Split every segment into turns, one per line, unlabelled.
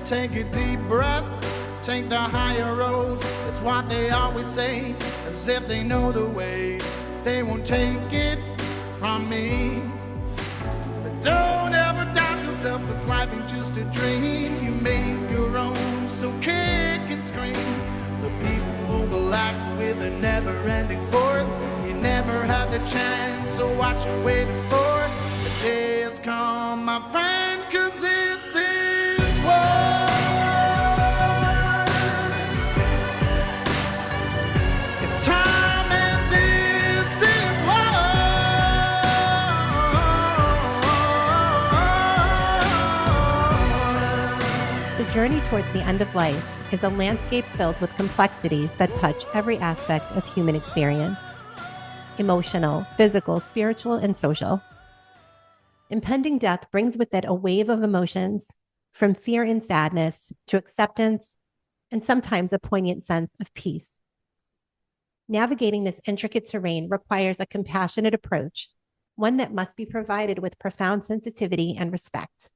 take a deep breath, take the higher road. That's what they always say, as if they know the way. They won't take it from me. But don't ever doubt yourself, 'cause life ain't just a dream. You make your own, so kick and scream. The people will act with a never-ending force. You never had the chance, so what you waiting for? The day has come, my friend, 'cause this is war. It's time and this is war.
The journey towards the end of life is a landscape filled with complexities that touch every aspect of human experience: emotional, physical, spiritual, and social. Impending death brings with it a wave of emotions, from fear and sadness to acceptance, and sometimes a poignant sense of peace. Navigating this intricate terrain requires a compassionate approach, one that must be provided with profound sensitivity and respect.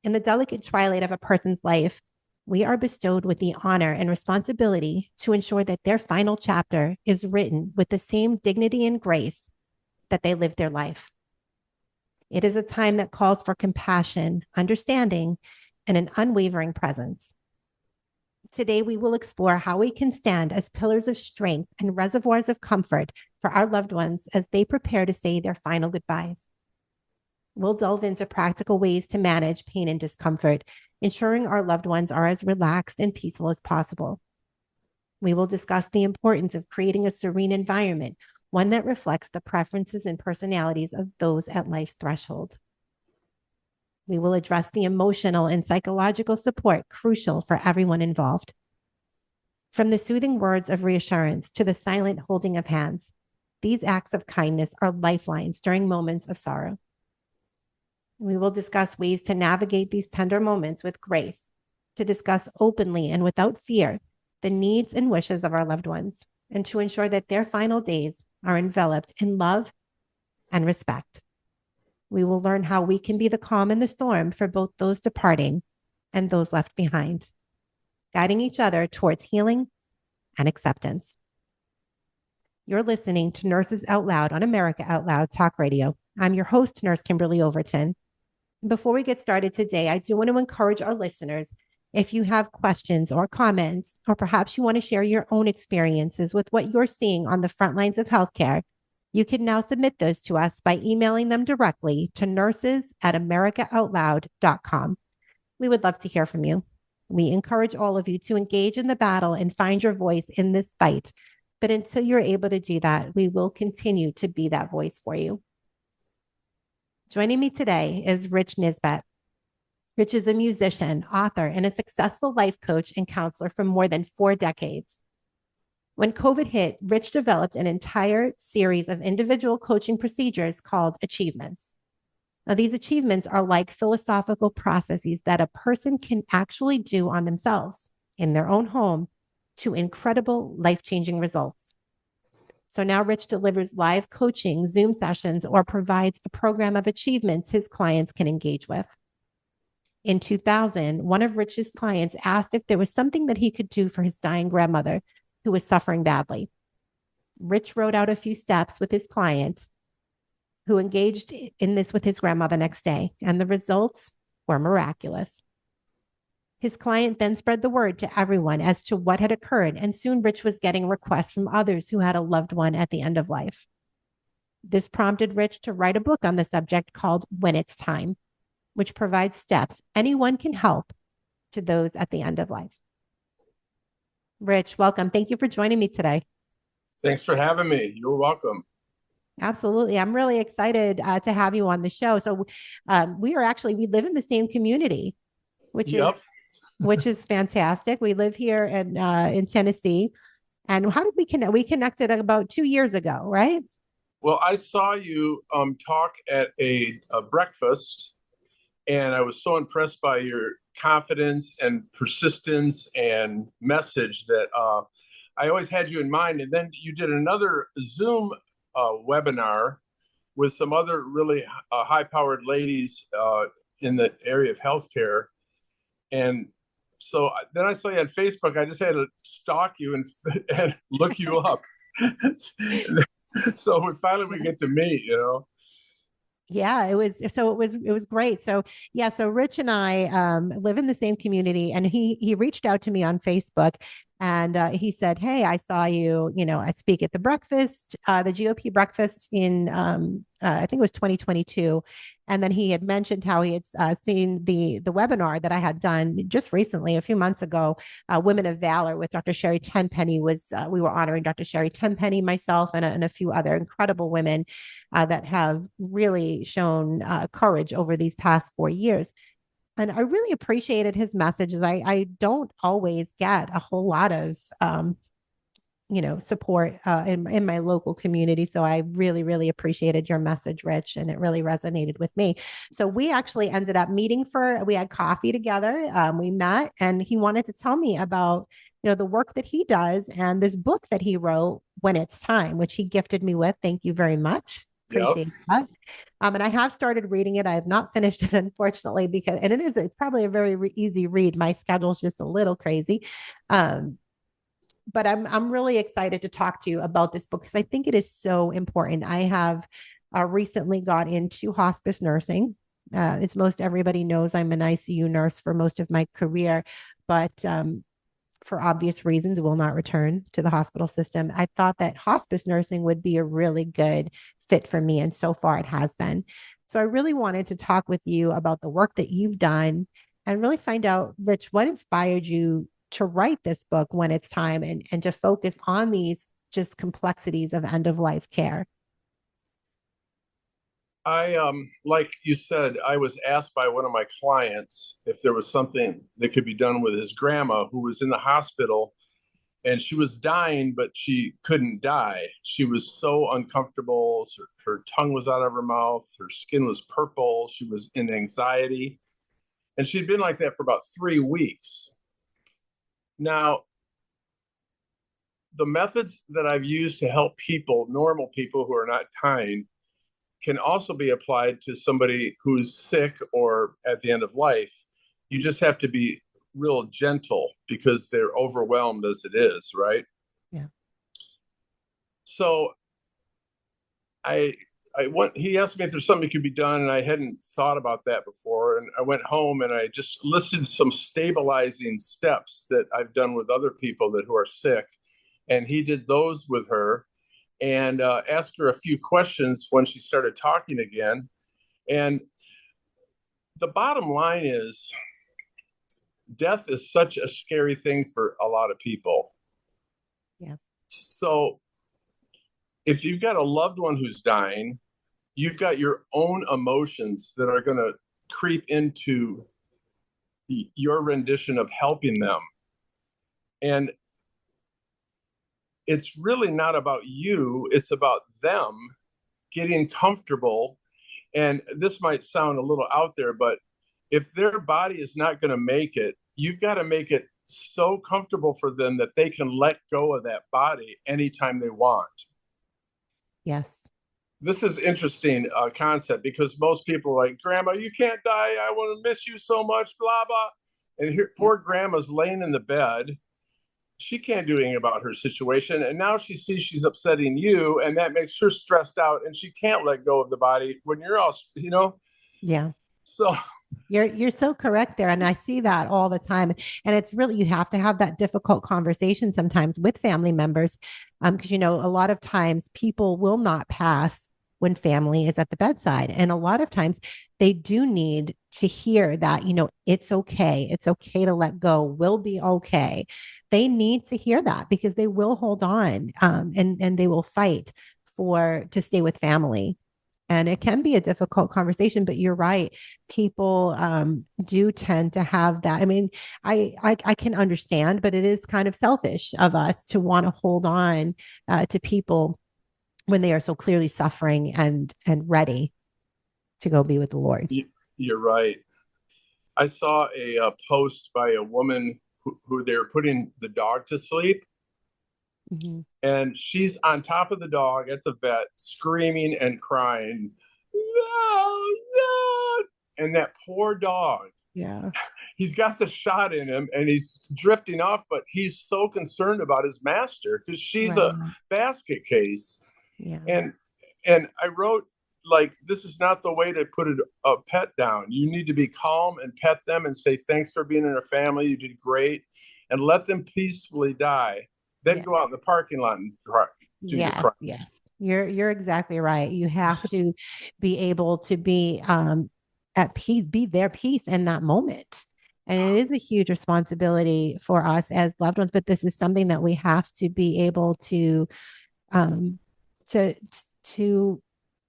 In the delicate twilight of a person's life, we are bestowed with the honor and responsibility to ensure that their final chapter is written with the same dignity and grace that they lived their life. It is a time that calls for compassion, understanding, and an unwavering presence. Today, we will explore how we can stand as pillars of strength and reservoirs of comfort for our loved ones as they prepare to say their final goodbyes. We'll delve into practical ways to manage pain and discomfort, ensuring our loved ones are as relaxed and peaceful as possible. We will discuss the importance of creating a serene environment, one that reflects the preferences and personalities of those at life's threshold. We will address the emotional and psychological support crucial for everyone involved. From the soothing words of reassurance to the silent holding of hands, these acts of kindness are lifelines during moments of sorrow. We will discuss ways to navigate these tender moments with grace, to discuss openly and without fear the needs and wishes of our loved ones, and to ensure that their final days are enveloped in love and respect. We will learn how we can be the calm in the storm for both those departing and those left behind, guiding each other towards healing and acceptance. You're listening to Nurses Out Loud on America Out Loud Talk Radio. I'm your host, Nurse Kimberly Overton. Before we get started today, I do want to encourage our listeners, if you have questions or comments, or perhaps you want to share your own experiences with what you're seeing on the front lines of healthcare, you can now submit those to us by emailing them directly to nurses@americaoutloud.com. We would love to hear from you. We encourage all of you to engage in the battle and find your voice in this fight. But until you're able to do that, we will continue to be that voice for you. Joining me today is Rich Nisbet. Rich is a musician, author, and a successful life coach and counselor for more than 4 decades. When COVID hit, Rich developed an entire series of individual coaching procedures called achievements. Now, these achievements are like philosophical processes that a person can actually do on themselves in their own home to incredible life-changing results. So now Rich delivers live coaching, Zoom sessions, or provides a program of achievements his clients can engage with. In 2000, one of Rich's clients asked if there was something that he could do for his dying grandmother who was suffering badly. Rich wrote out a few steps with his client who engaged in this with his grandmother next day, and the results were miraculous. His client then spread the word to everyone as to what had occurred, and soon Rich was getting requests from others who had a loved one at the end of life. This prompted Rich to write a book on the subject called When It's Time, which provides steps anyone can help to those at the end of life. Rich, welcome. Thank you for joining me today.
Thanks for having me. You're welcome.
Absolutely. I'm really excited to have you on the show. So we live in the same community, which is fantastic. We live here in Tennessee. And how did we connect? We connected about 2 years ago, right?
Well, I saw you talk at a breakfast, and I was so impressed by your confidence and persistence and message that I always had you in mind. And then you did another Zoom webinar with some other really high-powered ladies in the area of healthcare. And so then I saw you on Facebook. I just had to stalk you and look you up. So finally we get to meet,
Yeah, it was great. So yeah, so Rich and I live in the same community, and he reached out to me on Facebook, and he said, "Hey, I saw you. I speak at the breakfast, the GOP breakfast in I think it was 2022." And then he had mentioned how he had seen the webinar that I had done just recently, a few months ago, Women of Valor with Dr. Sherry Tenpenny. We were honoring Dr. Sherry Tenpenny, myself, and a few other incredible women that have really shown courage over these past 4 years. And I really appreciated his messages. I don't always get a whole lot of, support in my local community. So I really, really appreciated your message, Rich, and it really resonated with me. So we actually ended up meeting we had coffee together. We met, and he wanted to tell me about, the work that he does and this book that he wrote, When It's Time, which he gifted me with. Thank you very much. Appreciate that. And I have started reading it. I have not finished it, unfortunately, it's probably a very easy read. My schedule's just a little crazy. But I'm really excited to talk to you about this book because I think it is so important. I have recently got into hospice nursing. As most everybody knows, I'm an ICU nurse for most of my career, but for obvious reasons, will not return to the hospital system. I thought that hospice nursing would be a really good fit for me, and so far it has been. So I really wanted to talk with you about the work that you've done and really find out, Rich, what inspired you to write this book, When It's Time, and to focus on these just complexities of end of life care.
Like you said, I was asked by one of my clients if there was something that could be done with his grandma who was in the hospital, and she was dying, but she couldn't die. She was so uncomfortable. Her tongue was out of her mouth. Her skin was purple. She was in anxiety. And she'd been like that for about 3 weeks. Now, the methods that I've used to help people, normal people who are not kind, can also be applied to somebody who's sick or at the end of life. You just have to be real gentle because they're overwhelmed as it is, right?
Yeah.
So he asked me if there's something that could be done, and I hadn't thought about that before. And I went home and I just listed some stabilizing steps that I've done with other people who are sick. And he did those with her and asked her a few questions when she started talking again. And the bottom line is, death is such a scary thing for a lot of people.
Yeah.
So if you've got a loved one who's dying, you've got your own emotions that are going to creep into your rendition of helping them. And it's really not about you, it's about them getting comfortable. And this might sound a little out there, but if their body is not going to make it, you've got to make it so comfortable for them that they can let go of that body anytime they want.
Yes.
This is interesting concept because most people are like, Grandma, you can't die. I want to miss you so much, blah, blah. And here, poor Grandma's laying in the bed. She can't do anything about her situation. And now she sees she's upsetting you, and that makes her stressed out, and she can't let go of the body when you're all,
Yeah.
So
you're so correct there. And I see that all the time. And it's really, you have to have that difficult conversation sometimes with family members. Because, a lot of times people will not pass when family is at the bedside. And a lot of times they do need to hear that, it's okay. It's okay to let go. We'll be okay. They need to hear that because they will hold on and they will fight to stay with family. And it can be a difficult conversation, but you're right. People do tend to have that. I mean, I can understand, but it is kind of selfish of us to want to hold on to people when they are so clearly suffering and ready to go be with the Lord.
You're right. I saw a post by a woman who they were putting the dog to sleep. Mm-hmm. And she's on top of the dog at the vet, screaming and crying, no, no. And that poor dog
Yeah.
He's got the shot in him and he's drifting off, but he's so concerned about his master because she's
Right.
a basket case.
Yeah.
And I wrote, like, this is not the way to put a pet down. You need to be calm and pet them and say, thanks for being in our family. You did great. And let them peacefully die. Then go out in the parking lot and do your crime.
Yes. You're exactly right. You have to be able to be at peace, be their peace in that moment. And it is a huge responsibility for us as loved ones, but this is something that we have to be able to um to to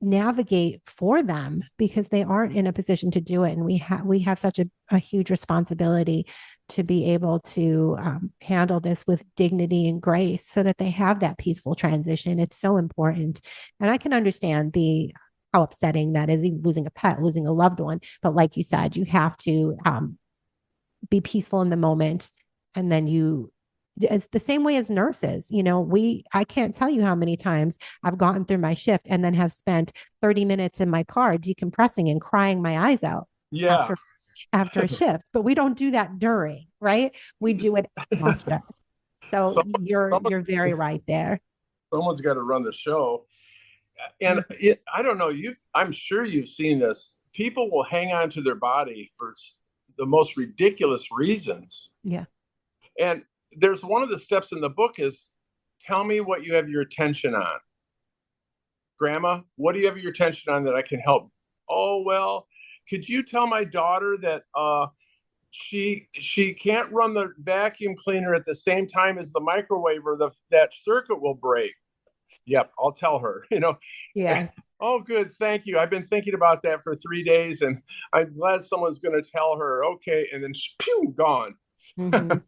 navigate for them because they aren't in a position to do it. And we have such a huge responsibility to be able to handle this with dignity and grace so that they have that peaceful transition. It's so important. And I can understand how upsetting that is, even losing a pet, losing a loved one. But like you said, you have to be peaceful in the moment. And then it's the same way as nurses. I can't tell you how many times I've gotten through my shift and then have spent 30 minutes in my car decompressing and crying my eyes out.
Yeah.
After a shift, but we don't do that during, right? We do it after. So you're very right there.
Someone's got to run the show. And I don't know, I'm sure you've seen this. People will hang on to their body for the most ridiculous reasons.
Yeah.
And there's one of the steps in the book is, tell me what you have your attention on. Grandma, what do you have your attention on that I can help? Oh, well, could you tell my daughter that she can't run the vacuum cleaner at the same time as the microwave or that circuit will break? Yep, I'll tell her,
Yeah.
Oh, good. Thank you. I've been thinking about that for 3 days and I'm glad someone's going to tell her. Okay. And then pew, gone.
Mm-hmm.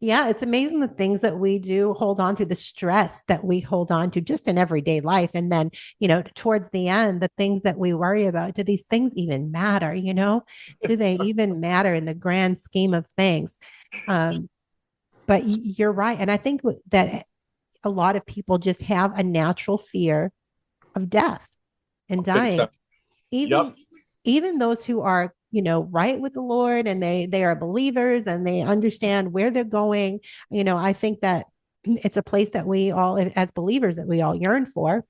Yeah, it's amazing the things that we do hold on to, the stress that we hold on to just in everyday life. And then, towards the end, the things that we worry about, do these things even matter? Do they even matter in the grand scheme of things? But you're right. And I think that a lot of people just have a natural fear of death and dying. Even those who are right with the Lord and they are believers and they understand where they're going. I think that it's a place that we all, as believers, that we all yearn for.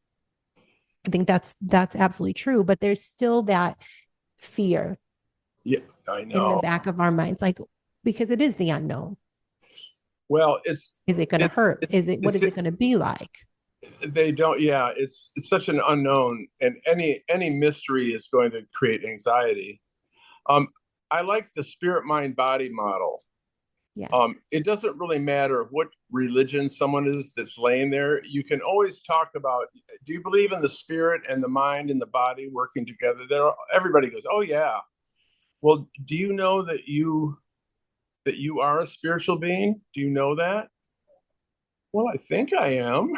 I think that's absolutely true, but there's still that fear.
Yeah, I know.
In the back of our minds, because it is the unknown.
Well,
is it going to hurt? What is it going to be like?
They don't. Yeah, it's such an unknown, and any mystery is going to create anxiety. I like the spirit, mind, body model.
Yeah.
It doesn't really matter what religion someone is that's laying there. You can always talk about, do you believe in the spirit and the mind and the body working together? Everybody goes, oh yeah. Well, do you know that you are a spiritual being? Do you know that? Well, I think I am.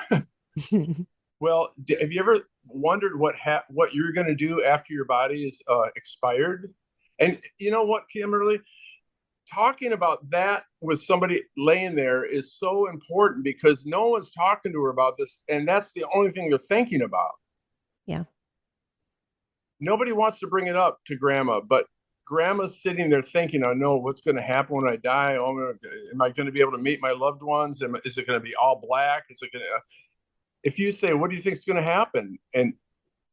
Well, have you ever wondered what you're going to do after your body is expired? And you know what, Kimberly? Talking about that with somebody laying there is so important because no one's talking to her about this. And that's the only thing they're thinking about.
Yeah.
Nobody wants to bring it up to grandma, but grandma's sitting there thinking, I know what's going to happen when I die. Am I going to be able to meet my loved ones? Is it going to be all black? If you say, what do you think is going to happen? And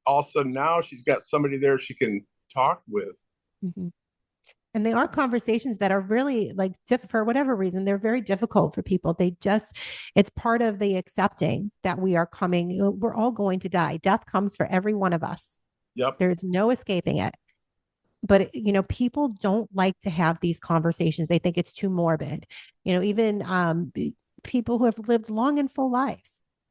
all of a sudden now she's got somebody there she can talk with.
Mm-hmm. And they are conversations that are really for whatever reason, they're very difficult for people. It's part of the accepting that we're all going to die. Death comes for every one of us.
Yep.
There's no escaping it. But, people don't like to have these conversations. They think it's too morbid. Even people who have lived long and full lives,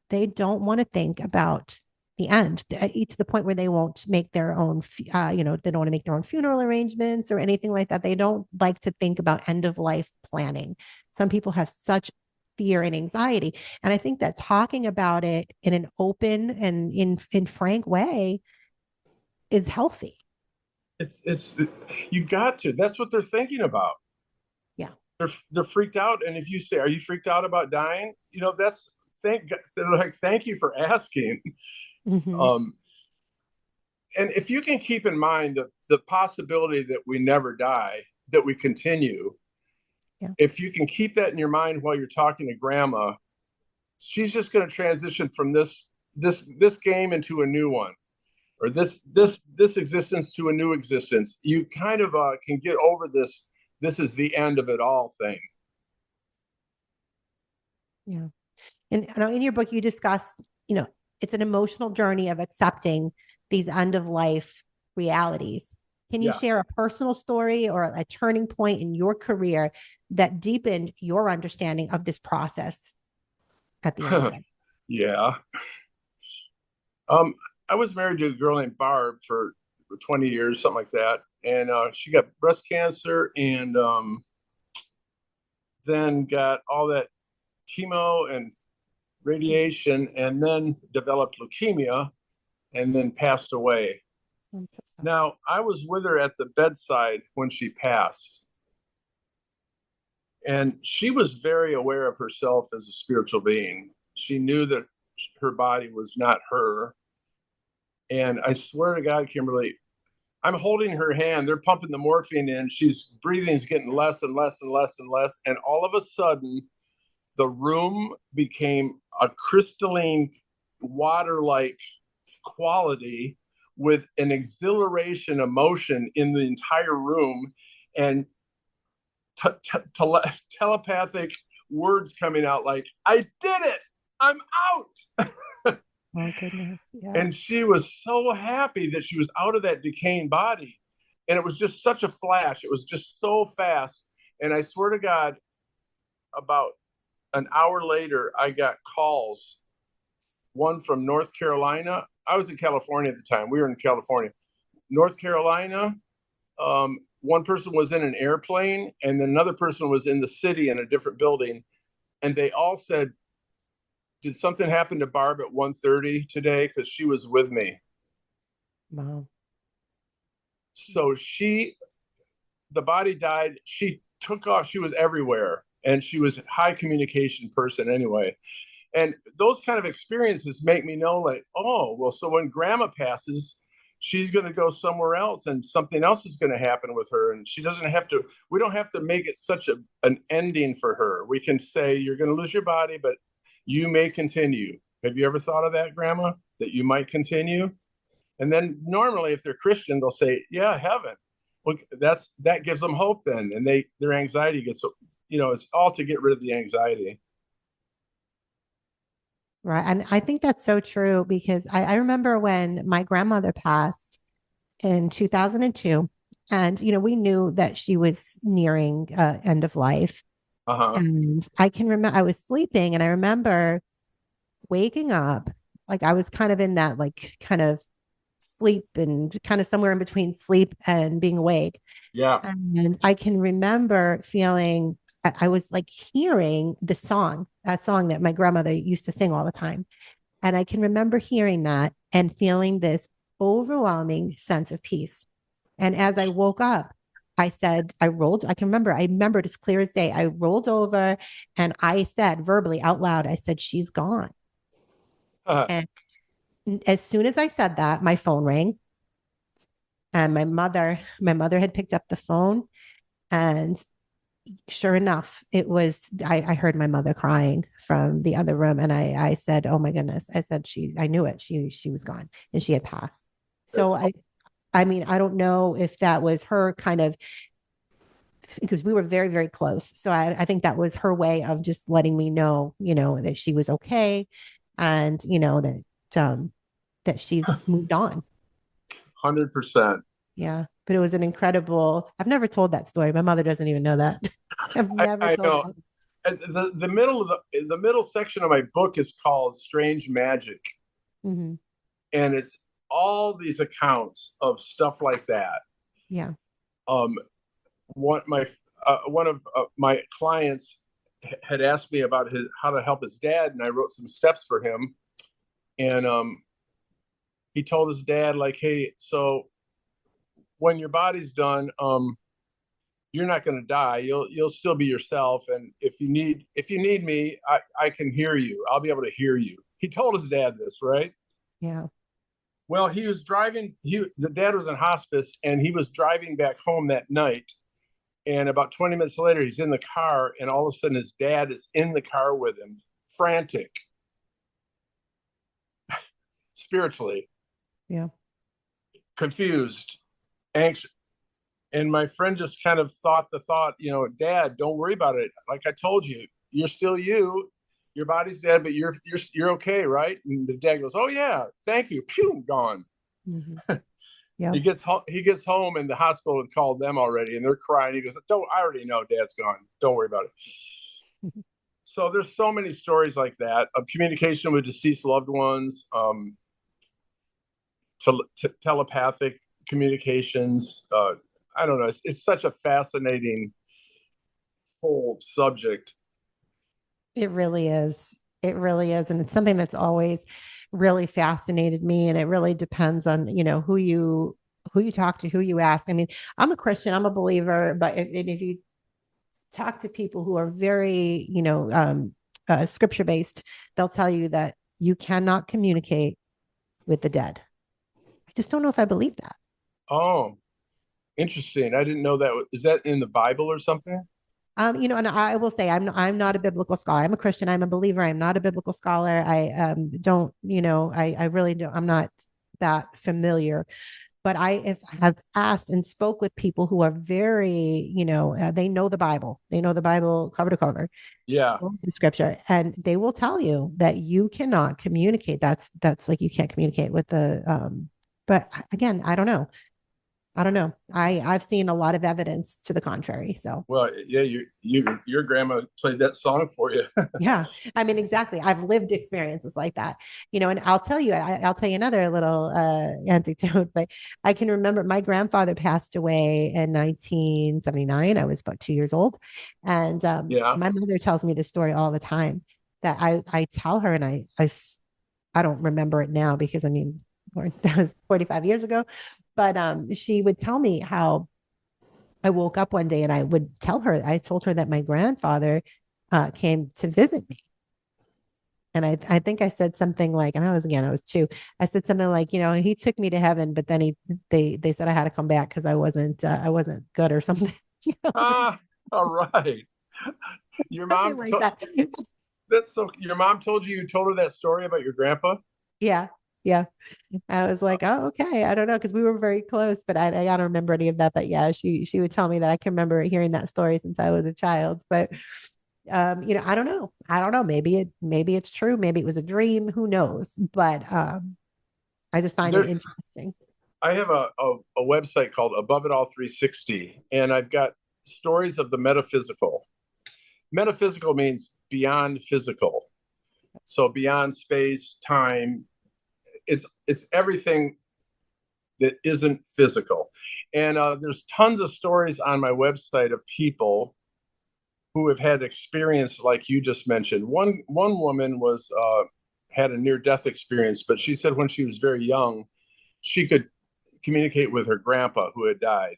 they don't want to think about the end to the point where they won't make their own, they don't want to make their own funeral arrangements or anything like that. They don't like to think about end of life planning. Some people have such fear and anxiety. And I think that talking about it in an open and in frank way is healthy.
It's you've got to. That's what they're thinking about.
Yeah.
They're freaked out. And if you say, are you freaked out about dying? Thank you for asking.
Mm-hmm.
And if you can keep in mind the possibility that we never die, that we continue.
Yeah.
If you can keep that in your mind while you're talking to grandma, she's just going to transition from this game into a new one, or this existence to a new existence. You kind of can get over this is the end of it all thing.
Yeah. And in your book, you discuss, it's an emotional journey of accepting these end of life realities. Can you share a personal story or a turning point in your career that deepened your understanding of this process at the end of it?
Yeah. I was married to a girl named Barb for 20 years, something like that. And she got breast cancer and then got all that chemo and radiation, and then developed leukemia and then passed away. Now, I was with her at the bedside when she passed. And she was very aware of herself as a spiritual being. She knew that her body was not her. And I swear to God, Kimberly, I'm holding her hand. They're pumping the morphine in. She's breathing is getting less and less and less and less. And all of a sudden, the room became a crystalline water-like quality with an exhilaration emotion in the entire room, and telepathic words coming out like, I did it, I'm out.
Oh, goodness. Yeah.
And she was so happy that she was out of that decaying body. And it was just such a flash. It was just so fast. And I swear to God, about an hour later, I got calls, one from North Carolina. I was in California at the time. We were in California. North Carolina, one person was in an airplane, and then another person was in the city in a different building. And they all said, did something happen to Barb at 1:30 today? Because she was with me.
Wow.
So the body died. She took off. She was everywhere. And she was a high communication person anyway. And those kind of experiences make me know, like, oh, well, so when grandma passes, she's going to go somewhere else and something else is going to happen with her. And she doesn't have to, we don't have to make it such an ending for her. We can say, you're going to lose your body, but you may continue. Have you ever thought of that, grandma, that you might continue? And then normally if they're Christian, they'll say, yeah, heaven. Well, that gives them hope then. And their anxiety gets, it's all to get rid of the anxiety.
Right. And I think that's so true because I remember when my grandmother passed in 2002, and, we knew that she was nearing end of life. And I can remember I was sleeping and I remember waking up, like I was kind of in that, like kind of sleep and kind of somewhere in between sleep and being awake.
Yeah.
And I can remember feeling, I was like hearing a song that my grandmother used to sing all the time. And I can remember hearing that and feeling this overwhelming sense of peace. And as I woke up, I remember it as clear as day. I rolled over and I said verbally out loud, I said, she's gone. And as soon as I said that, my phone rang and my mother had picked up the phone, and sure enough, I heard my mother crying from the other room. And I said, oh my goodness. I said, I knew it. She was gone and she had passed. So I mean, I don't know if that was her kind of, because we were very, very close. So I think that was her way of just letting me know, that she was okay. And, that she's moved on.
100%.
Yeah. But it was an incredible, I've never told that story. My mother doesn't even know that. I've never told
that. The middle section of my book is called Strange Magic.
Mm-hmm.
And it's all these accounts of stuff like that.
Yeah.
One of my clients had asked me about how to help his dad, and I wrote some steps for him. And he told his dad, like, hey, so when your body's done, you're not going to die. You'll still be yourself. And if you need me, I can hear you. I'll be able to hear you. He told his dad this, right?
Yeah.
Well, he was driving. The dad was in hospice, and he was driving back home that night. And about 20 minutes later, he's in the car, and all of a sudden his dad is in the car with him, frantic, spiritually.
Yeah.
Confused, anxious. And my friend just kind of thought the thought, Dad, don't worry about it. Like I told you, you're still you. Your body's dead, but you're okay, right? And the dad goes, oh yeah, thank you. Pew, gone.
Mm-hmm. Yeah.
He gets home, and the hospital had called them already, and they're crying. He goes, I already know Dad's gone. Don't worry about it. So there's so many stories like that of communication with deceased loved ones, telepathic communications. I don't know. It's such a fascinating whole subject.
It really is. It really is. And it's something that's always really fascinated me. And it really depends on, who you talk to, who you ask. I mean, I'm a Christian, I'm a believer, but if you talk to people who are very, scripture based, they'll tell you that you cannot communicate with the dead. I just don't know if I believe that.
Oh, interesting. I didn't know that. Is that in the Bible or something?
And I will say I'm not a biblical scholar. I'm a Christian. I'm a believer. I'm not a biblical scholar. I don't, I really don't. I'm not that familiar. But I have asked and spoke with people who are very, they know the Bible. They know the Bible cover to cover.
Yeah.
The scripture, and they will tell you that you cannot communicate. That's like you can't communicate with the. But again, I don't know. I've seen a lot of evidence to the contrary. So,
well, yeah, your grandma played that song for you.
yeah, I mean, exactly. I've lived experiences like that, and I'll tell you, I'll tell you another little anecdote, but I can remember my grandfather passed away in 1979. I was about 2 years old. And
Yeah.
my mother tells me this story all the time that I tell her, and I don't remember it now because I mean, that was 45 years ago. But she would tell me how I woke up one day and I told her that my grandfather came to visit me. And I think I said something like, and I was 2. I said something like, he took me to heaven, but then they said I had to come back because I wasn't good or something.
Ah, all right. Your mom,
like that.
That's so. Your mom told you told her that story about your grandpa?
Yeah. Yeah. I was like, oh, okay. I don't know. Cause we were very close, but I don't remember any of that. But yeah, she would tell me that. I can remember hearing that story since I was a child, but I don't know. Maybe it's true. Maybe it was a dream. Who knows? But I just find it interesting.
I have a website called Above It All 360, and I've got stories of the metaphysical. Metaphysical means beyond physical. So beyond space, time, it's everything that isn't physical. And there's tons of stories on my website of people who have had experience like you just mentioned. One woman was had a near-death experience, but she said when she was very young, she could communicate with her grandpa who had died.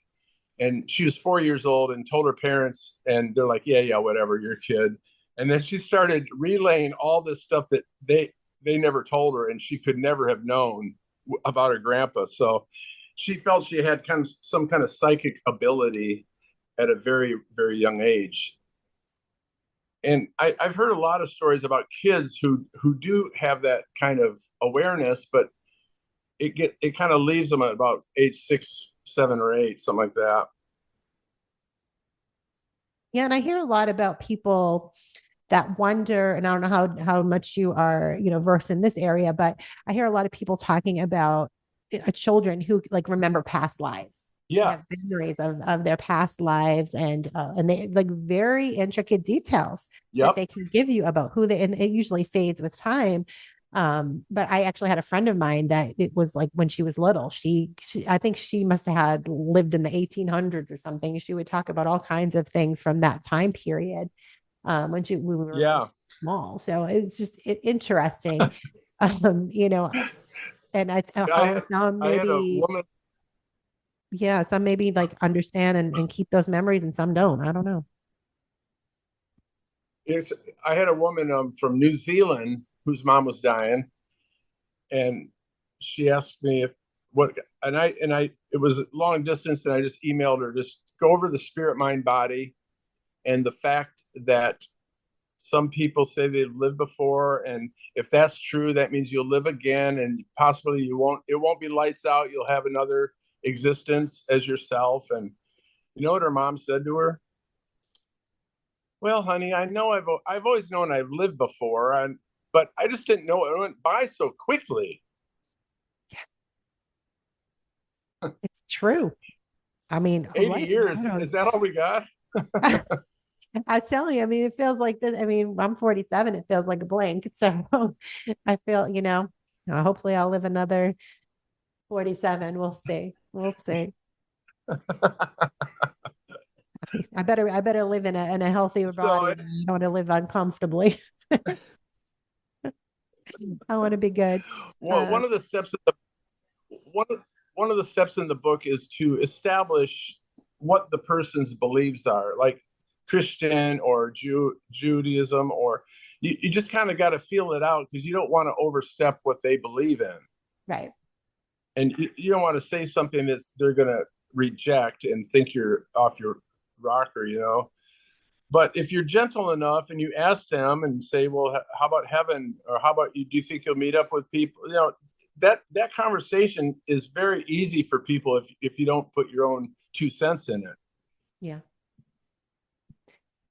And she was 4 years old and told her parents, and they're like, yeah, whatever, you're a kid. And then she started relaying all this stuff that they never told her, and she could never have known about her grandpa. So she felt she had some kind of psychic ability at a very, very young age. And I've heard a lot of stories about kids who do have that kind of awareness, but it kind of leaves them at about age 6, 7, or 8, something like that.
Yeah, and I hear a lot about people that wonder, and I don't know how much you are, versed in this area, but I hear a lot of people talking about children who like remember past lives.
Yeah.
They have memories of their past lives, and they like very intricate details that they can give you about who and it usually fades with time. But I actually had a friend of mine that it was like when she was little, she I think she must have had lived in the 1800s or something. She would talk about all kinds of things from that time period. When we were small. So it's just interesting, and some maybe like understand and keep those memories and some don't. I don't know.
I had a woman from New Zealand whose mom was dying, and she asked me it was long distance, and I just emailed her just go over the spirit, mind, body, and the fact that some people say they've lived before, and if that's true, that means you'll live again, and possibly it won't be lights out. You'll have another existence as yourself. And you know what her mom said to her? Well, honey, I know I've always known I've lived before, but I just didn't know it went by so quickly.
It's true. I mean,
80 years, is that all we got?
I tell you, I mean, it feels like this. I mean, I'm 47. It feels like a blank. So I feel, hopefully I'll live another 47. We'll see. We'll see. I better live in a healthier body. I don't want to live uncomfortably. I want to be good.
Well, one of the steps in the book is to establish what the person's beliefs are, like Christian or Judaism, or you just kind of got to feel it out, because you don't want to overstep what they believe in.
Right.
And you don't want to say something that they're going to reject and think you're off your rocker, But if you're gentle enough and you ask them and say, well, how about heaven? Or how about do you think you'll meet up with people? That conversation is very easy for people if you don't put your own 2 cents in it.
Yeah.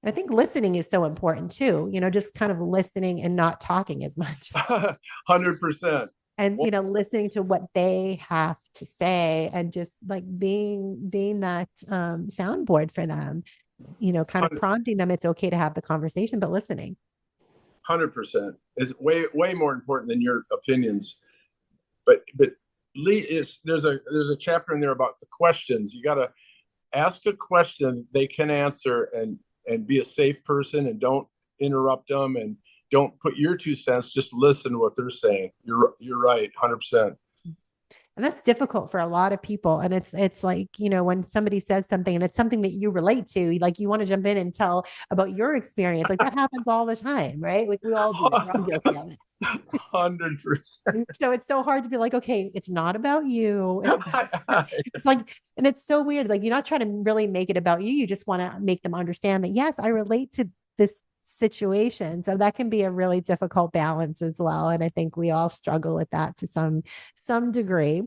I think listening is so important too, just kind of listening and not talking as much.
100%.
And, listening to what they have to say, and just like being that soundboard for them, kind of prompting them. It's okay to have the conversation, but listening.
100%. It's way more important than your opinions. But there's a chapter in there about the questions. You got to ask a question they can answer, and be a safe person, and don't interrupt them, and don't put your 2 cents. Just listen to what they're saying. You're right, 100%.
And that's difficult for a lot of people. And it's like, when somebody says something and it's something that you relate to, like you want to jump in and tell about your experience. Like that happens all the time, right? Like we all do it. We're all guilty of it.
100%.
So it's so hard to be like, okay, it's not about you. It's like, and it's so weird. Like you're not trying to really make it about you. You just want to make them understand that, yes, I relate to this situation. So that can be a really difficult balance as well. And I think we all struggle with that to some degree.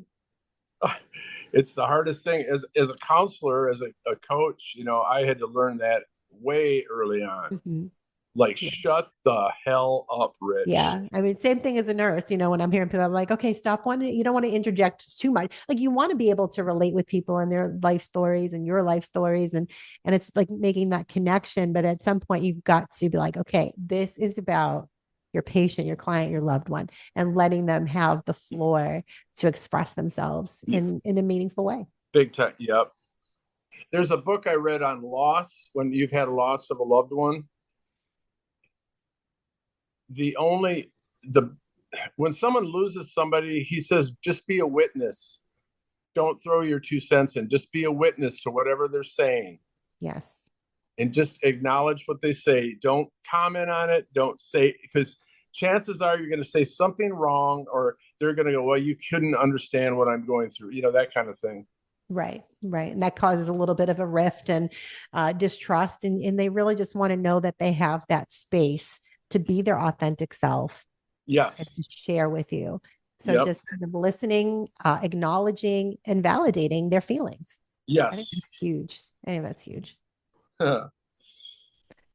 It's the hardest thing as a counselor, as a coach, I had to learn that way early on.
Mm-hmm.
Like, shut the hell up, Rich.
Yeah. I mean, same thing as a nurse, when I'm hearing people, I'm like, okay, stop you don't want to interject too much. Like you want to be able to relate with people and their life stories and your life stories. And it's like making that connection. But at some point you've got to be like, okay, this is about your patient, your client, your loved one, and letting them have the floor to express themselves in a meaningful way. Big
time. Yep. There's a book I read on loss, when you've had a loss of a loved one. When someone loses somebody, he says, just be a witness. Don't throw your 2 cents in. Just be a witness to whatever they're saying.
Yes.
And just acknowledge what they say. Don't comment on it. Don't say, because chances are you're going to say something wrong, or they're going to go, well, you couldn't understand what I'm going through. That kind of thing.
Right. Right. And that causes a little bit of a rift and distrust. And they really just want to know that they have that space to be their authentic self.
Yes.
And to share with you. So just kind of listening, acknowledging, and validating their feelings.
Yes.
I think that's huge. I think that's huge. Well,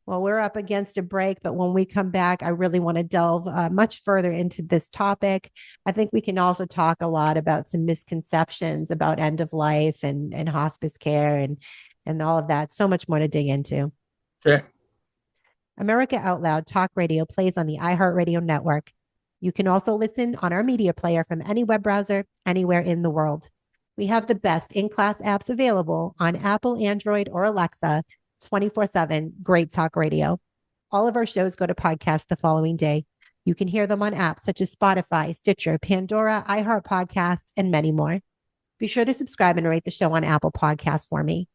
we're up against a break, but when we come back, I really want to delve much further into this topic. I think we can also talk a lot about some misconceptions about end of life and hospice care and all of that. So much more to dig into.
Okay.
America Out Loud Talk Radio plays on the iHeartRadio network. You can also listen on our media player from any web browser, anywhere in the world. We have the best in-class apps available on Apple, Android, or Alexa, 24/7. Great talk radio. All of our shows go to podcast the following day. You can hear them on apps such as Spotify, Stitcher, Pandora, iHeart Podcasts, and many more. Be sure to subscribe and rate the show on Apple Podcasts for me.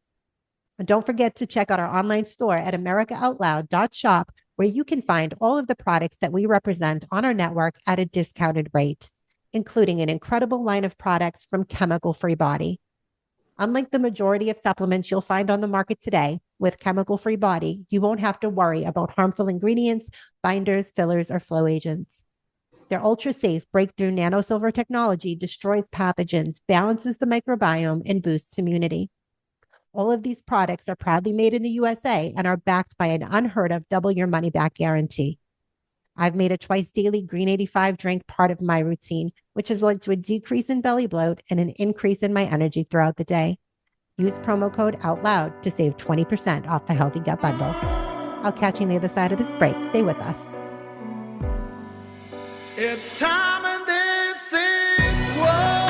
And don't forget to check out our online store at americaoutloud.shop, where you can find all of the products that we represent on our network at a discounted rate, including an incredible line of products from Chemical Free Body. Unlike the majority of supplements you'll find on the market today, with chemical-free body, you won't have to worry about harmful ingredients, binders, fillers, or flow agents. Their ultra-safe breakthrough nanosilver technology destroys pathogens, balances the microbiome, and boosts immunity. All of these products are proudly made in the USA and are backed by an unheard of double your money back guarantee. I've made a twice daily Green 85 drink part of my routine, which has led to a decrease in belly bloat and an increase in my energy throughout the day. Use promo code OUTLOUD to save 20% off the Healthy Gut Bundle. I'll catch you on the other side of this break. Stay with us.
It's time and this is what.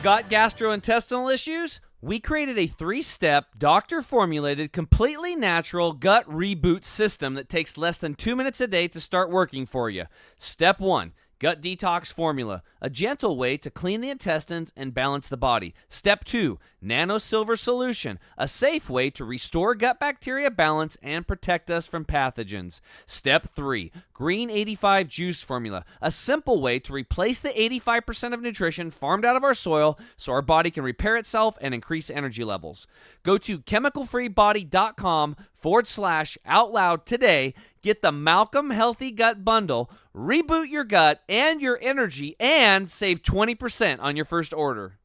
Got gastrointestinal issues? We created a 3-step, doctor-formulated, completely natural gut reboot system that takes less than 2 minutes a day to start working for you. Step 1. Gut Detox Formula, a gentle way to clean the intestines and balance the body. Step 2, Nano Silver Solution, a safe way to restore gut bacteria balance and protect us from pathogens. Step 3, Green 85 Juice Formula, a simple way to replace the 85% of nutrition farmed out of our soil so our body can repair itself and increase energy levels. Go to chemicalfreebody.com/outloud today. Get the Malcolm Healthy Gut Bundle, reboot your gut and your energy, and save 20% on your first order.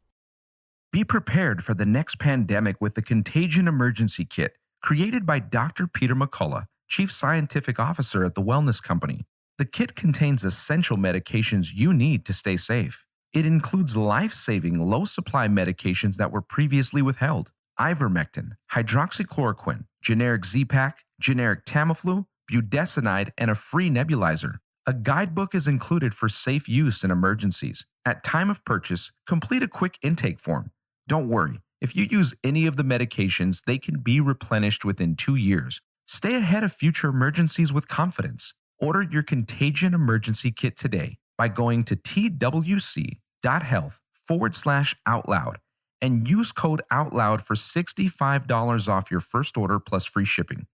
Be prepared for the next pandemic with the Contagion Emergency Kit, created by Dr. Peter McCullough, Chief Scientific Officer at the Wellness Company. The kit contains essential medications you need to stay safe. It includes life-saving, low-supply medications that were previously withheld: ivermectin, hydroxychloroquine, generic Z-Pak, generic Tamiflu, budesonide, and a free nebulizer. A guidebook is included for safe use in emergencies. At time of purchase, complete a quick intake form. Don't worry, if you use any of the medications, they can be replenished within 2 years. Stay ahead of future emergencies with confidence. Order your Contagion Emergency Kit today by going to twc.health/outloud and use code OUTLOUD for $65 off your first order plus free shipping.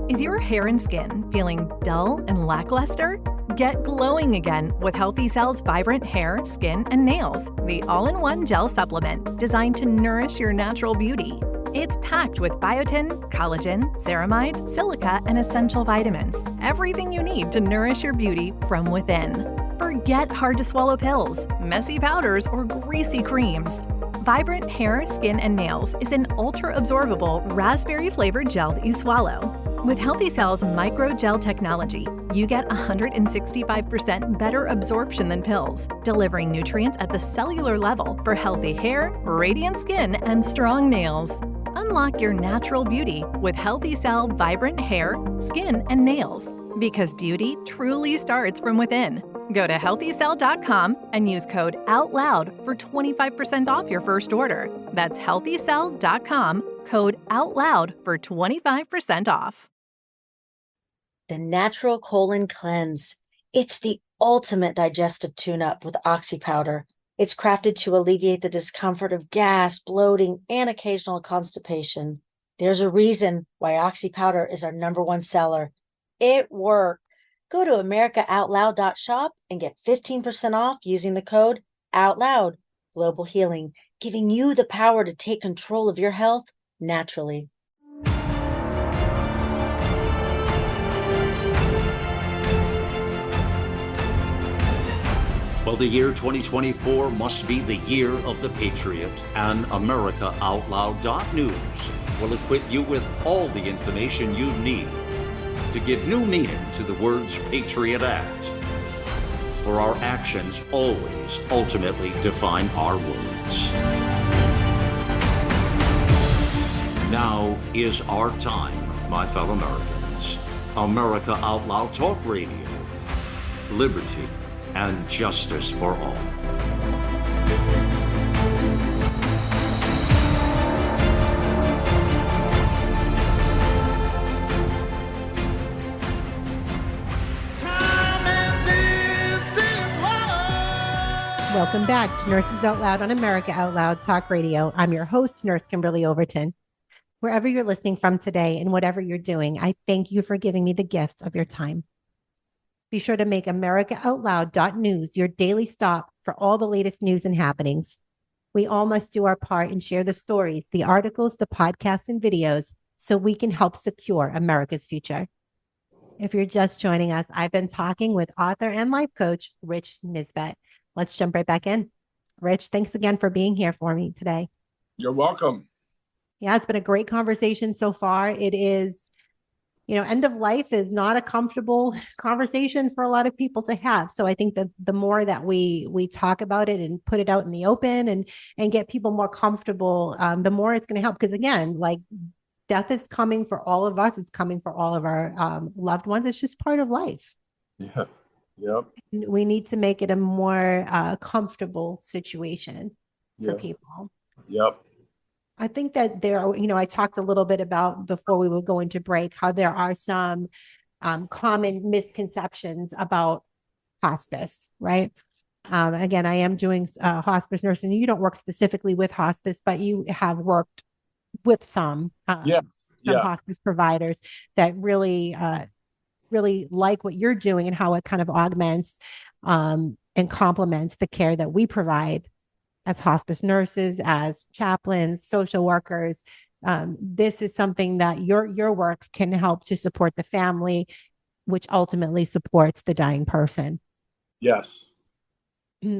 Is your hair and skin feeling dull and lackluster? Get glowing again with Healthy Cell's Vibrant Hair, Skin, and Nails, the all-in-one gel supplement designed to nourish your natural beauty. It's packed with biotin, collagen, ceramides, silica, and essential vitamins. Everything you need to nourish your beauty from within. Forget hard-to-swallow pills, messy powders, or greasy creams. Vibrant Hair, Skin, and Nails is an ultra-absorbable raspberry-flavored gel that you swallow. With Healthy Cell's microgel technology, you get 165% better absorption than pills, delivering nutrients at the cellular level for healthy hair, radiant skin, and strong nails. Unlock your natural beauty with Healthy Cell Vibrant Hair, Skin, and Nails, because beauty truly starts from within. Go to healthycell.com and use code OUTLOUD for 25% off your first order. That's healthycell.com, code OUTLOUD for 25% off.
The Natural Colon Cleanse. It's the ultimate digestive tune-up with Oxy Powder. It's crafted to alleviate the discomfort of gas, bloating, and occasional constipation. There's a reason why Oxy Powder is our #1 seller. It worked. Go to americaoutloud.shop and get 15% off using the code OUTLOUD. Global Healing, giving you the power to take control of your health naturally.
Well, the year 2024 must be the year of the Patriot, and AmericaOutloud.news will equip you with all the information you need to give new meaning to the words Patriot Act. For our actions always ultimately define our words. Now is our time, my fellow Americans. America Out Loud Talk Radio. Liberty and justice for all.
Welcome back to Nurses Out Loud on America Out Loud Talk Radio. I'm your host, Nurse Kimberly Overton. Wherever you're listening from today and whatever you're doing, I thank you for giving me the gift of your time. Be sure to make AmericaOutloud.news your daily stop for all the latest news and happenings. We all must do our part and share the stories, the articles, the podcasts, and videos so we can help secure America's future. If you're just joining us, I've been talking with author and life coach, Rich Nisbet. Let's jump right back in. Rich, thanks again for being here for me today.
You're welcome.
Yeah, it's been a great conversation so far. It is, end of life is not a comfortable conversation for a lot of people to have. So I think that the more that we talk about it and put it out in the open and get people more comfortable, the more it's going to help. Because again, like death is coming for all of us. It's coming for all of our loved ones. It's just part of life.
Yeah. Yep.
We need to make it a more comfortable situation for people.
Yep.
I think that there are, I talked a little bit about before we would go into break, how there are some common misconceptions about hospice, right? Again, I am doing hospice nursing. You don't work specifically with hospice, but you have worked with some hospice providers that really, really like what you're doing and how it kind of augments and complements the care that we provide as hospice nurses, as chaplains, social workers. This is something that your work can help to support the family, which ultimately supports the dying person.
Yes.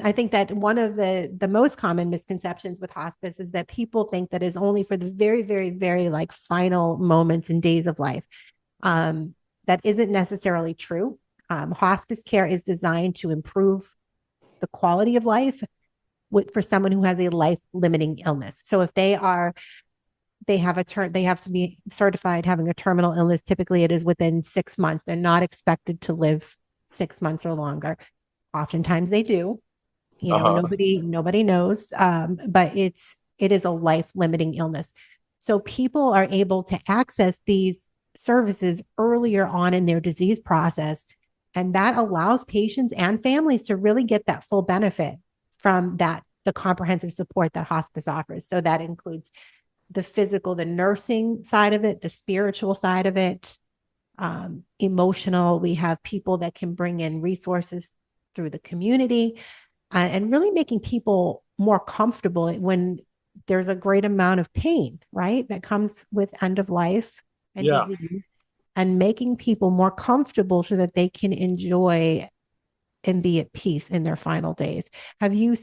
I think that one of the most common misconceptions with hospice is that people think that is only for the very, very, very like final moments and days of life. That isn't necessarily true. Hospice care is designed to improve the quality of life for someone who has a life-limiting illness. So if they have to be certified having a terminal illness. Typically, it is within 6 months. They're not expected to live 6 months or longer. Oftentimes, they do. Nobody knows, but it is a life-limiting illness. So people are able to access these services earlier on in their disease process, and that allows patients and families to really get that full benefit from the comprehensive support that hospice offers. So that includes the physical, the nursing side of it, the spiritual side of it, emotional. We have people that can bring in resources through the community and really making people more comfortable when there's a great amount of pain, right? That comes with end of life and disease, and making people more comfortable so that they can enjoy and be at peace in their final days. Have you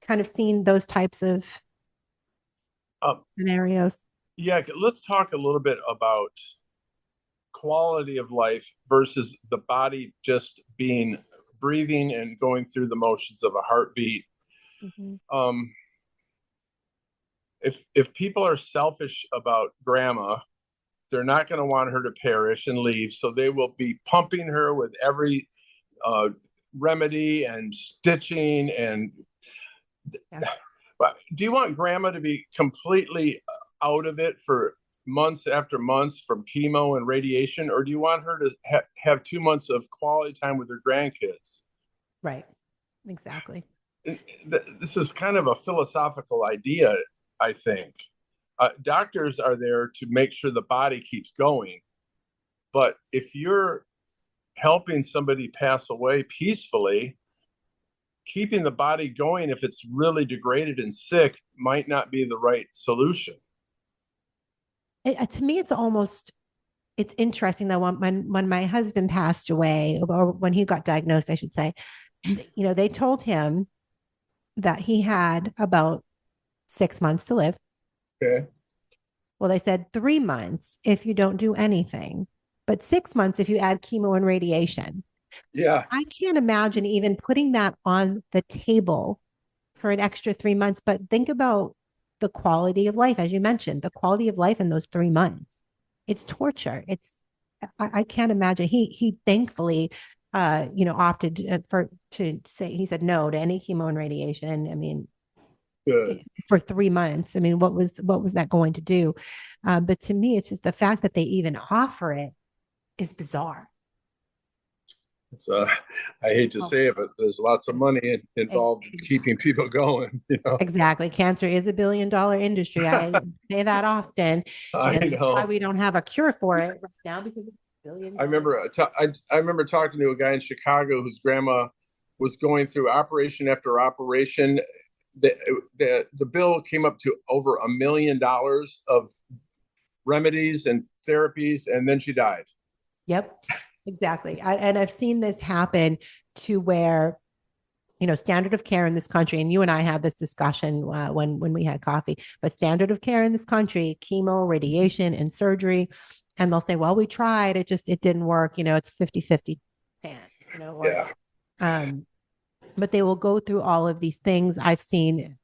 kind of seen those types of scenarios?
Yeah, let's talk a little bit about quality of life versus the body just being breathing and going through the motions of a heartbeat. Mm-hmm. If people are selfish about grandma, they're not going to want her to perish and leave, so they will be pumping her with every remedy and stitching and do you want grandma to be completely out of it for months after months from chemo and radiation, or do you want her to have 2 months of quality time with her grandkids?
Right. Exactly.
This is kind of a philosophical idea, I think. Doctors are there to make sure the body keeps going, but if you're helping somebody pass away peacefully, keeping the body going, if it's really degraded and sick, might not be the right solution.
To me, it's interesting that when my husband passed away, or when he got diagnosed, I should say, they told him that he had about 6 months to live.
Okay.
Well, they said 3 months if you don't do anything, but 6 months if you add chemo and radiation.
Yeah.
I can't imagine even putting that on the table for an extra 3 months, but think about the quality of life, as you mentioned, the quality of life in those 3 months. It's torture. I can't imagine. He thankfully, opted to say, he said no to any chemo and radiation. I mean,
good.
For 3 months. I mean, what was that going to do? But to me, it's just the fact that they even offer it is bizarre.
I hate to say it, but there's lots of money involved in keeping people going.
Exactly. Cancer is $1 billion industry. I say that often.
I know.
That's why we don't have a cure for it right now, because it's Billion.
I remember I remember talking to a guy in Chicago whose grandma was going through operation after operation. The bill came up to over $1 million of remedies and therapies, and then she died.
Yep, exactly. And I've seen this happen to where, standard of care in this country, and you and I had this discussion when we had coffee, but standard of care in this country, chemo, radiation, and surgery. And they'll say, well, we tried, it didn't work. It's 50-50 chance, but they will go through all of these things. I've seen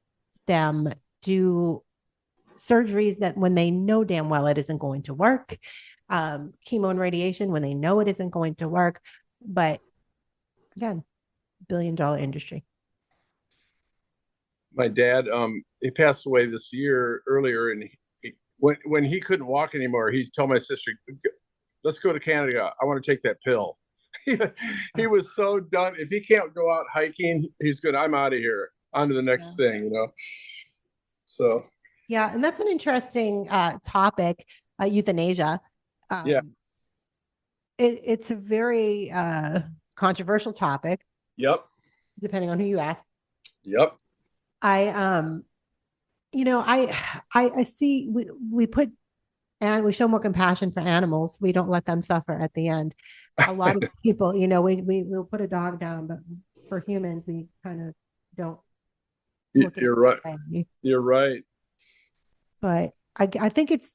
them do surgeries that when they know damn well it isn't going to work, chemo and radiation when they know it isn't going to work. But again, $1 billion industry.
My dad, he passed away this year earlier, and when he couldn't walk anymore, he told my sister, let's go to Canada. I want to take that pill. He was so done. If he can't go out hiking, he's good. I'm out of here. On to the next thing, So.
Yeah. And that's an interesting topic, euthanasia. It's a very controversial topic.
Yep.
Depending on who you ask.
Yep.
I see we show more compassion for animals. We don't let them suffer at the end. A lot of people, we'll put a dog down, but for humans, we kind of don't.
You're right. You're right.
But I think it's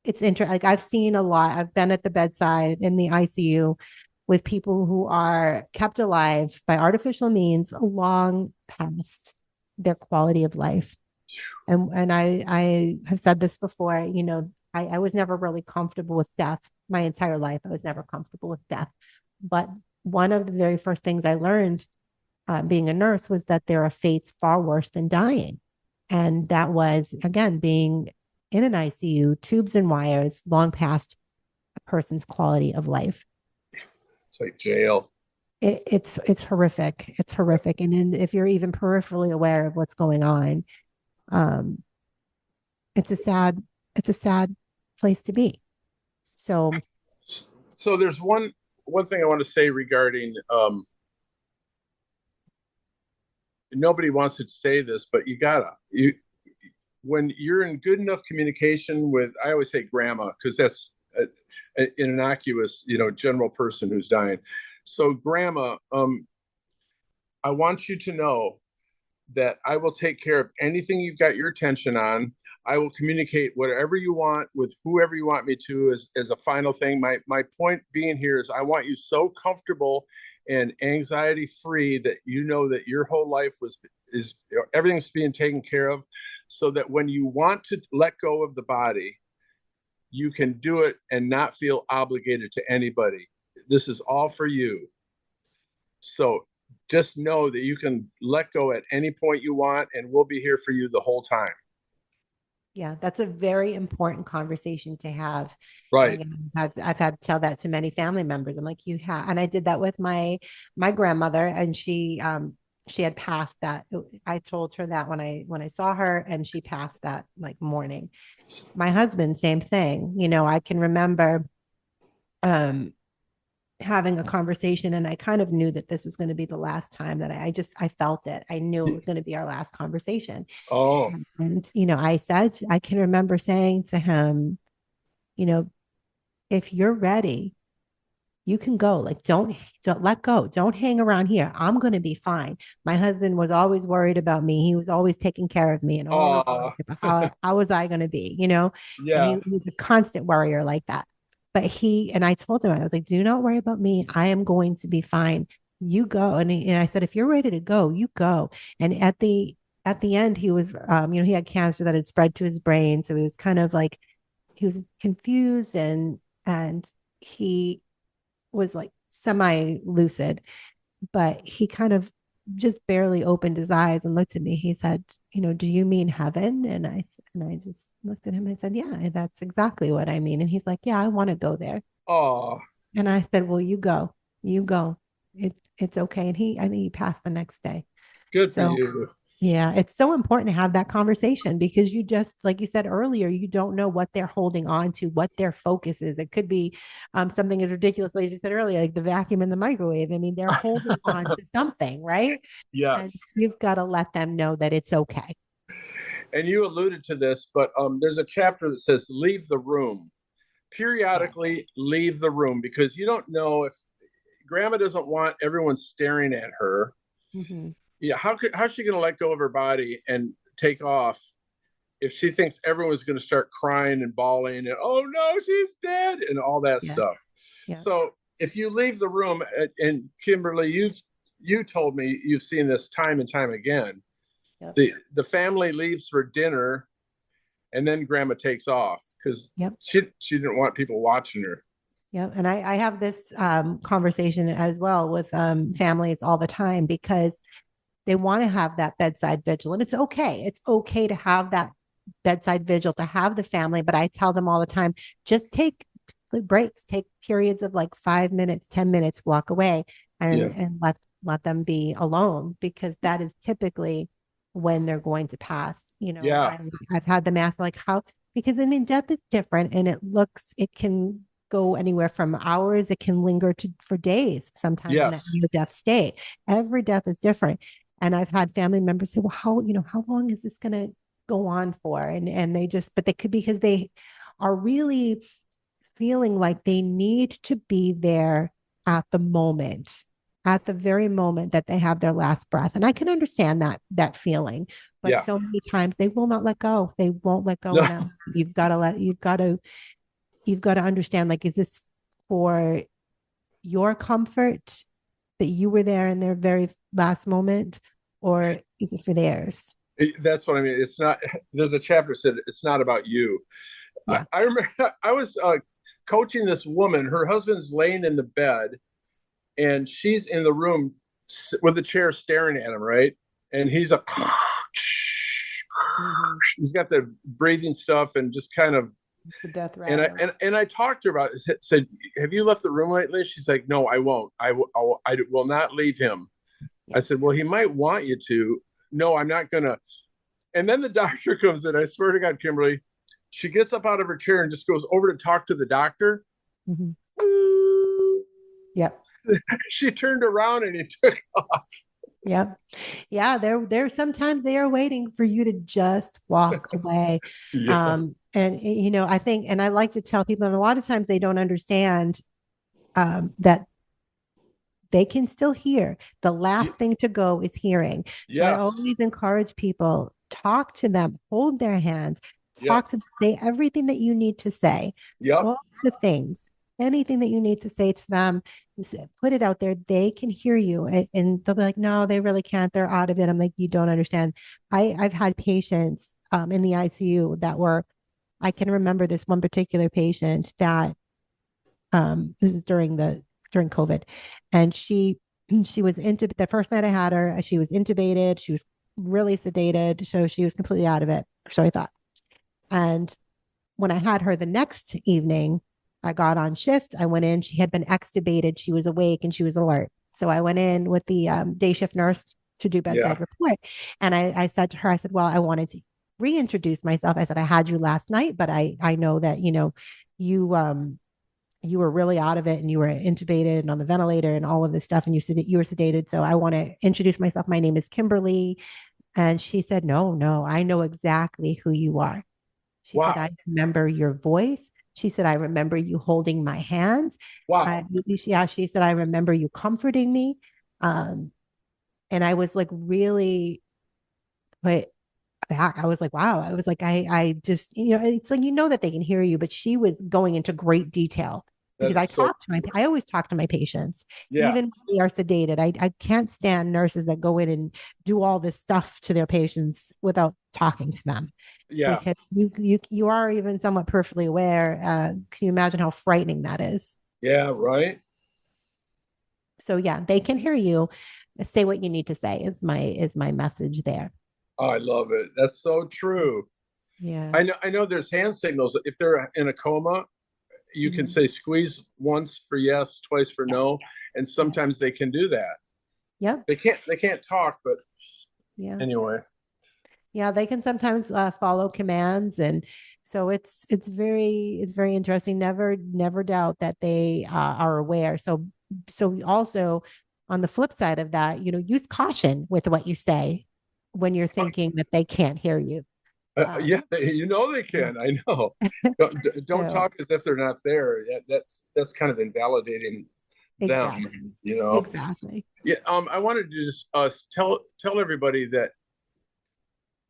interesting. Like I've seen a lot. I've been at the bedside in the ICU with people who are kept alive by artificial means long past their quality of life. And I have said this before, I was never really comfortable with death my entire life. I was never comfortable with death. But one of the very first things I learned being a nurse was that there are fates far worse than dying. And that was, again, being in an ICU, tubes and wires, long past a person's quality of life.
It's like jail.
It's horrific. It's horrific. And if you're even peripherally aware of what's going on, it's a sad place to be. So
there's one thing I want to say regarding nobody wants to say this, but when you're in good enough communication with, I always say grandma, because that's an innocuous, general person who's dying. So grandma, I want you to know that I will take care of anything you've got your attention on. I will communicate whatever you want with whoever you want me to as a final thing. My point being here is I want you so comfortable and anxiety free that that your whole life is everything's being taken care of, so that when you want to let go of the body, you can do it and not feel obligated to anybody. This is all for you. So just know that you can let go at any point you want, and we'll be here for you the whole time.
Yeah, that's a very important conversation to have.
Right.
I've had to tell that to many family members. I'm like, and I did that with my grandmother, and she had passed that. I told her that when I saw her, and she passed that like morning. My husband, same thing. I can remember having a conversation, and I kind of knew that this was going to be the last time that I felt it. I knew it was going to be our last conversation.
Oh.
And, I can remember saying to him, if you're ready, you can go. Like, don't let go. Don't hang around here. I'm going to be fine. My husband was always worried about me. He was always taking care of me, and how was I going to be,
Yeah.
And he was a constant worrier like that. But I told him, I was like, do not worry about me. I am going to be fine. You go. And I said, if you're ready to go, you go. And at the end, he was, he had cancer that had spread to his brain. So he was kind of like, he was confused and he was like semi-lucid, but he kind of just barely opened his eyes and looked at me. He said, do you mean heaven? And I just looked at him and I said, yeah, that's exactly what I mean. And he's like, yeah, I want to go there.
Oh.
And I said, well, you go. It's okay. And I think he passed the next day.
Good for you.
Yeah, it's so important to have that conversation because you just, like you said earlier, you don't know what they're holding on to, what their focus is. It could be something as ridiculous, like you said earlier, like the vacuum in the microwave. I mean, they're holding on to something, right? And
Yes.
you've got to let them know that it's okay.
And you alluded to this, but there's a chapter that says leave the room. Periodically leave the room because you don't know if grandma doesn't want everyone staring at her.
Mm-hmm.
Yeah, how's she going to let go of her body and take off if she thinks everyone's going to start crying and bawling and oh no, she's dead and all that
Yeah.
stuff.
Yeah.
So if you leave the room, and Kimberly, you told me you've seen this time and time again.
Yep.
The family leaves for dinner, and then grandma takes off because she didn't want people watching her.
Yeah. And I have this conversation as well with families all the time because they want to have that bedside vigil. And it's okay. It's okay to have that bedside vigil, to have the family. But I tell them all the time, just take breaks, take periods of like 5 minutes, 10 minutes, walk away and let them be alone because that is typically when they're going to pass. You know, I've had them ask like how, because I mean, death is different and it can go anywhere from hours. It can linger for days, sometimes in that near death state. Every death is different. And I've had family members say, well, how long is this going to go on for? And they just, but they could, because they are really feeling like they need to be there at the moment, at the very moment that they have their last breath. And I can understand that feeling, but so many times they will not let go. They won't let go. No. You've got to understand, like, is this for your comfort that you were there in their very last moment, or is it for theirs?
That's what I mean. It's not, there's a chapter said it's not about you. Yeah. I remember I was coaching this woman. Her husband's laying in the bed and she's in the room with the chair staring at him, right? And he's he's got the breathing stuff and just kind of
the death rattle.
And I talked to her about it, said, have you left the room lately? She's like, no, I won't. I will not leave him. Yeah. I said, well, he might want you to. No, I'm not going to. And then the doctor comes in. I swear to God, Kimberly, she gets up out of her chair and just goes over to talk to the doctor.
Mm-hmm. Yep.
She turned around and he took off.
Yep. Yeah. They're sometimes they are waiting for you to just walk away. And, you know, I think, and I like to tell people, and a lot of times they don't understand that they can still hear. The last thing to go is hearing. So I always encourage people, talk to them, hold their hands, talk to them, say everything that you need to say. All the things, anything that you need to say to them, put it out there. They can hear you. And they'll be like, no, they really can't. They're out of it. I'm like, you don't understand. I've had patients in the ICU that were, I can remember this one particular patient that this is during COVID, and she was intubated. The first night I had her, she was intubated. She was really sedated, so she was completely out of it. So I thought. And when I had her the next evening, I got on shift. I went in. She had been extubated. She was awake and she was alert. So I went in with the day shift nurse to do bedside report, and I said to her, I said, well, I wanted to reintroduce myself. I said, I had you last night, but I know that, you know, you were really out of it and you were intubated and on the ventilator and all of this stuff. And you said that you were sedated. So I want to introduce myself. My name is Kimberly. And she said, no, I know exactly who you are. She said, I remember your voice. She said, I remember you holding my hands.
Wow.
She said, I remember you comforting me. And I was like, really put back. I was like, wow. I was like, I just, you know, it's like, you know, that they can hear you, but she was going into great detail because I always talk to my patients, even when they are sedated. I can't stand nurses that go in and do all this stuff to their patients without talking to them. Yeah. Because you are even somewhat perfectly aware. Can you imagine how frightening that is?
Yeah. Right.
So yeah, they can hear you. Say what you need to say is my message there.
Oh, I love it. That's so true.
Yeah.
I know there's hand signals. If they're in a coma, you can say squeeze once for yes, twice for no. And sometimes they can do that.
Yep.
They can't talk, but anyway.
Yeah, they can sometimes follow commands, and so it's very interesting. Never doubt that they are aware. So also on the flip side of that, use caution with what you say when you're thinking that they can't hear you.
Yeah, you know they
Yeah.
can. I know. Don't
So
talk as if they're not there. That's kind of invalidating them.
exactly,
You know.
exactly.
Yeah. I wanted to just tell everybody that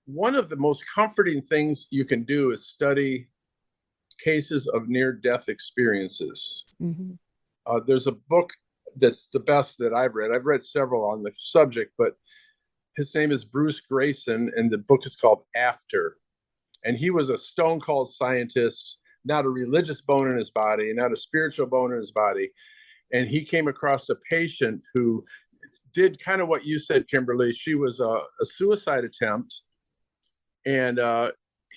one of the most comforting things you can do is study cases of near-death experiences.
Hmm.
There's a book that's the best that I've read. I've read several on the subject, but his name is Bruce Grayson, and the book is called After. And he was a stone cold scientist, not a religious bone in his body, not a spiritual bone in his body. And he came across a patient who did kind of what you said, Kimberly. She was a suicide attempt, and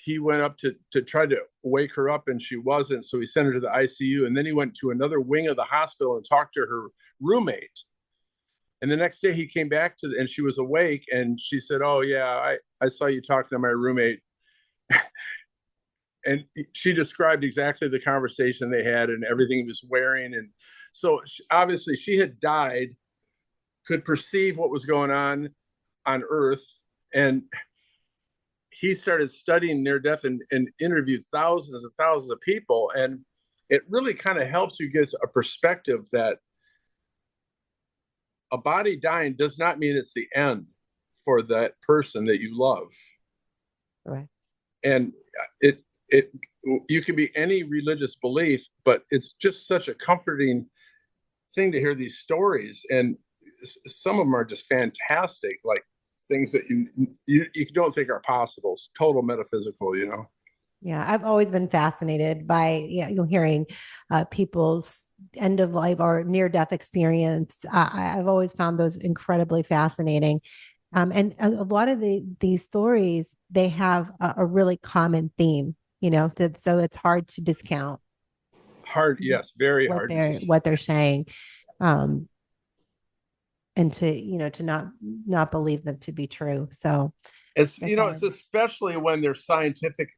he went up to try to wake her up, and she wasn't. So he sent her to the ICU, and then he went to another wing of the hospital and talked to her roommate. And the next day he came back and she was awake, and she said, "Oh yeah, I saw you talking to my roommate." And she described exactly the conversation they had and everything he was wearing. And so obviously she had died, could perceive what was going on Earth. And he started studying near death and interviewed thousands and thousands of people. And it really kind of helps you get a perspective that a body dying does not mean it's the end for that person that you love.
Right.
And you can be any religious belief, but it's just such a comforting thing to hear these stories. And some of them are just fantastic, like things that you don't think are possible. It's total metaphysical, you know?
Yeah, I've always been fascinated by hearing people's end of life or near death experience. I've always found those incredibly fascinating, and a lot of these stories they have a really common theme. So it's hard to discount
Hard, yes, very hard.
what they're saying, um, and to not believe them to be true. So
It's it's especially when they're scientific.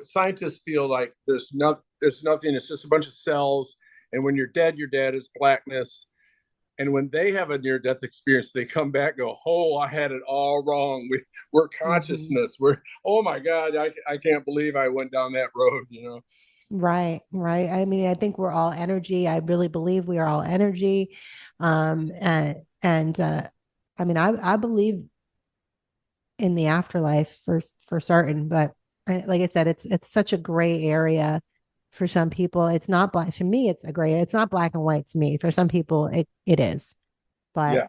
Scientists feel like there's nothing. It's just a bunch of cells, and when you're dead is blackness. And when they have a near-death experience, they come back and go, "Oh, I had it all wrong. We're consciousness. We're, oh my God, I can't believe I went down that road."
Right, right. I mean, I think we're all energy. I really believe we are all energy. And I mean, I believe in the afterlife for certain, but like I said, it's such a gray area for some people. It's not black to me. It's a gray. It's not black and white to me. For some people, it is. But
Yeah.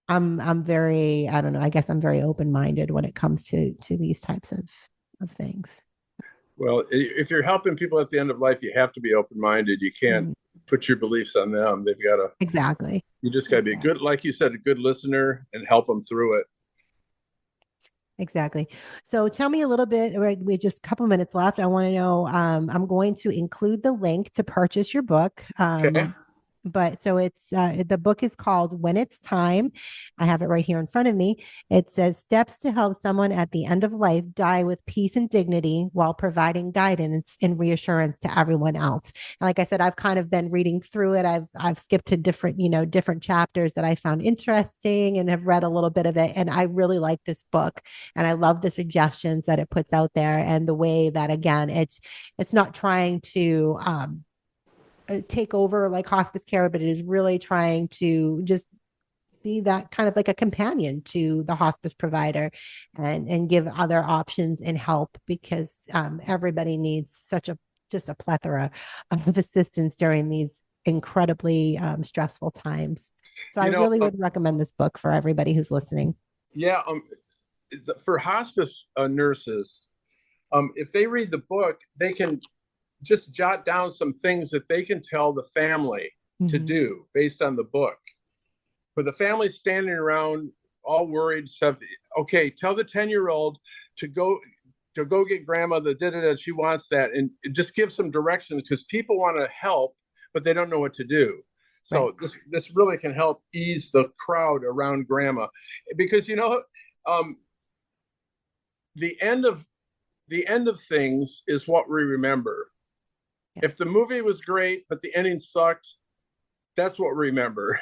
I'm very, I don't know. I guess I'm very open minded when it comes to these types of things.
Well, if you're helping people at the end of life, you have to be open-minded. You can't put your beliefs on them. They've got to.
Exactly.
You just got to be a good, like you said, a good listener and help them through it.
Exactly. So tell me a little bit, we just a couple minutes left. I want to know, I'm going to include the link to purchase your book.
Okay.
But so the book is called When It's Time. I have it right here in front of me. It says steps to help someone at the end of life die with peace and dignity while providing guidance and reassurance to everyone else. And like I said, I've kind of been reading through it. I've skipped to different chapters that I found interesting and have read a little bit of it. And I really like this book. And I love the suggestions that it puts out there and the way that, again, it's not trying to take over like hospice care, but it is really trying to just be that kind of like a companion to the hospice provider and give other options and help because everybody needs just a plethora of assistance during these incredibly stressful times. So I really would recommend this book for everybody who's listening.
Yeah. For hospice nurses, if they read the book, they can just jot down some things that they can tell the family to do based on the book. For the family standing around all worried, okay, tell the 10-year-old to go get grandma the she wants that, and just give some direction because people want to help, but they don't know what to do. So right. This really can help ease the crowd around grandma because the end of things is what we remember.
Yeah.
If the movie was great, but the ending sucked, that's what we remember.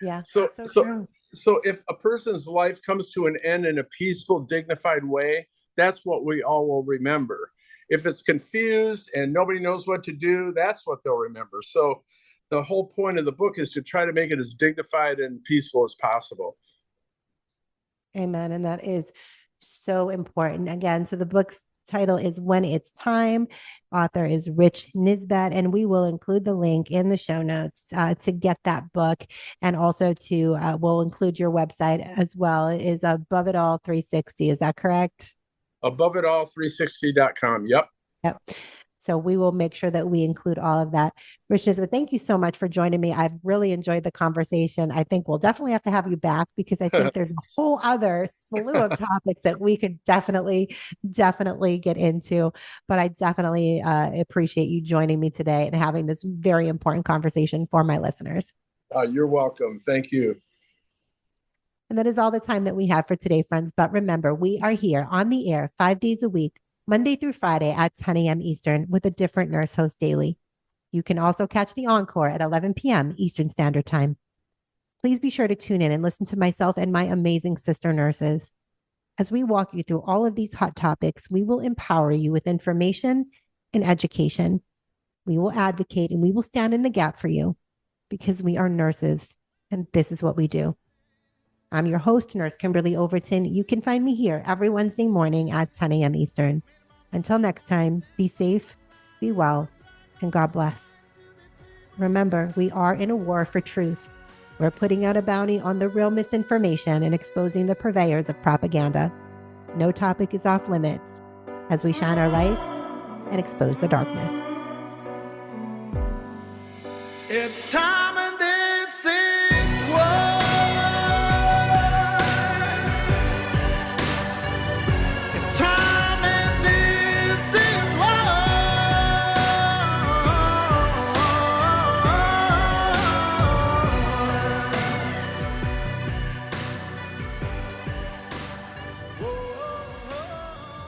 Yeah.
So
True.
so if a person's life comes to an end in a peaceful, dignified way, that's what we all will remember. If it's confused and nobody knows what to do, that's what they'll remember. So the whole point of the book is to try to make it as dignified and peaceful as possible.
Amen. And that is so important. Again, so the book's title is When It's Time. Author is Rich Nisbet, and we will include the link in the show notes to get that book, and also to we'll include your website as well. It is Above It All 360. Is that correct?
AboveItAll360.com. Yep.
Yep. So we will make sure that we include all of that. Rich Nisbet, thank you so much for joining me. I've really enjoyed the conversation. I think we'll definitely have to have you back, because I think there's a whole other slew of topics that we could definitely get into. But I definitely appreciate you joining me today and having this very important conversation for my listeners.
You're welcome. Thank you.
And that is all the time that we have for today, friends. But remember, we are here on the air 5 days a week, Monday through Friday at 10 a.m. Eastern, with a different nurse host daily. You can also catch the encore at 11 p.m. Eastern Standard Time. Please be sure to tune in and listen to myself and my amazing sister nurses. As we walk you through all of these hot topics, we will empower you with information and education. We will advocate and we will stand in the gap for you, because we are nurses and this is what we do. I'm your host, Nurse Kimberly Overton. You can find me here every Wednesday morning at 10 a.m. Eastern. Until next time, be safe, be well, and God bless. Remember, we are in a war for truth. We're putting out a bounty on the real misinformation and exposing the purveyors of propaganda. No topic is off limits as we shine our lights and expose the darkness.
It's time